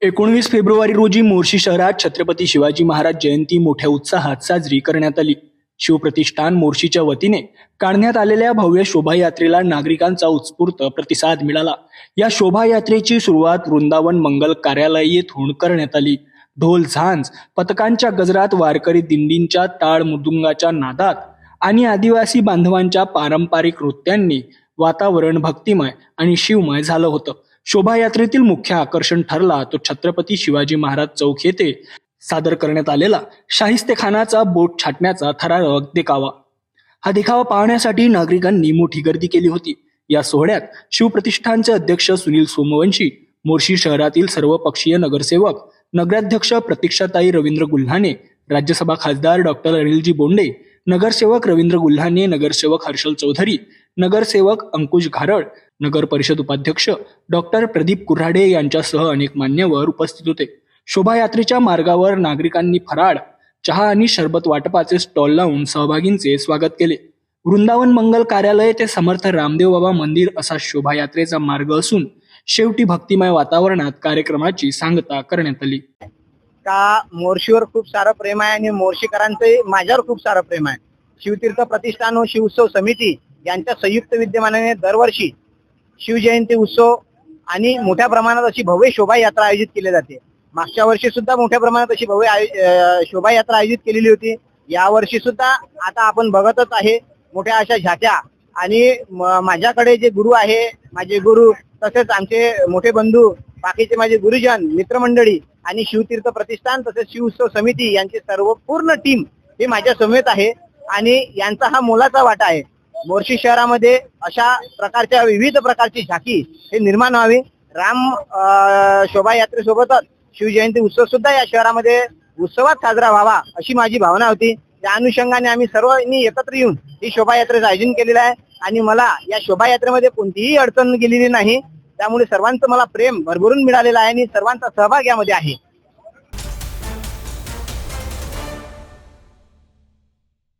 19 February रोजी मोर्शी शहरात छत्रपती शिवाजी महाराज जयंती मोठ्या उत्साहात साजरी करण्यात आली. शिवप्रतिष्ठान मोर्शीच्या वतीने काढण्यात आलेल्या भव्य शोभायात्रेला नागरिकांचा उत्स्फूर्त प्रतिसाद मिळाला. या शोभायात्रेची सुरुवात वृंदावन मंगल कार्यालय येथून करण्यात आली. ढोल झांज पथकांच्या गजरात, वारकरी दिंडींच्या टाळ मृदुंगाच्या नादात आणि आदिवासी बांधवांच्या पारंपरिक नृत्यांनी वातावरण भक्तिमय आणि शिवमय झालं होतं. शोभायात्रेतील मुख्य आकर्षण ठरला तो छत्रपती शिवाजी महाराज चौक येथे सादर करण्यात आलेला शाहिस्तेखानाचा बोट छाटण्याचा थरारक देखावा. हा देखावा पाहण्यासाठी नागरिकांनी मोठी गर्दी केली होती. या सोहळ्यात शिवप्रतिष्ठानचे अध्यक्ष सुनील सोमवंशी, मोर्शी शहरातील सर्व पक्षीय नगरसेवक, नगराध्यक्ष प्रतीक्षाताई रवींद्र गुल्हाने, राज्यसभा खासदार डॉक्टर अनिलजी बोंडे, नगरसेवक रवींद्र गुल्हाने, नगरसेवक हर्षल चौधरी, नगरसेवक अंकुश घारळ, नगर परिषद उपाध्यक्ष डॉक्टर प्रदीप कुऱ्हाडे यांच्यासह अनेक मान्यवर उपस्थित होते. शोभायात्रेच्या मार्गावर नागरिकांनी फराळ, चहा आणि सरबत वाटपाचे स्टॉल लावून सहभागींचे स्वागत केले. वृंदावन मंगल कार्यालय ते समर्थ रामदेव बाबा मंदिर असा शोभायात्रेचा मार्ग असून शेवटी भक्तिमय वातावरणात कार्यक्रमाची सांगता करण्यात आली. का मोर्शीवर खूप सारं प्रेम आहे आणि मोर्शीकरांचे माझ्यावर खूप सारं प्रेम आहे. शिवतीर्थ प्रतिष्ठान व शिवोत्सव समिती यांच्या संयुक्त विद्यमानाने दरवर्षी शिवजयंती उत्सव आणि मोठ्या प्रमाणात अशी भव्य शोभायात्रा आयोजित केली जाते. मागच्या वर्षी सुद्धा मोठ्या प्रमाणात अशी भव्य शोभायात्रा आयोजित केलेली होती. या वर्षी सुद्धा आता आपण बघतच आहे मोठ्या अशा झाक्या आणि माझ्याकडे जे गुरु आहे, माझे गुरु, तसेच आमचे मोठे बंधू, बाकीचे माझे गुरुजन, मित्रमंडळी आणि शिवतीर्थ प्रतिष्ठान तसेच शिवोत्सव समिती यांची सर्व पूर्ण टीम हे माझ्या समेत आहे आणि यांचा हा मोलाचा वाटा आहे. मोर्शी शहरामध्ये अशा प्रकारच्या विविध प्रकारची झाकी हे निर्माण व्हावी. राम शोभायात्रेसोबतच शिवजयंती उत्सव सुद्धा या शहरामध्ये उत्सवात साजरा व्हावा अशी माझी भावना होती. त्या अनुषंगाने आम्ही सर्वांनी एकत्र येऊन ही शोभायात्रेचं आयोजन केलेलं आहे आणि मला या शोभायात्रेमध्ये कोणतीही अडचण गेलेली नाही. त्यामुळे सर्वांचं मला प्रेम भरभरून मिळालेलं आहे आणि सर्वांचा सहभाग यामध्ये आहे.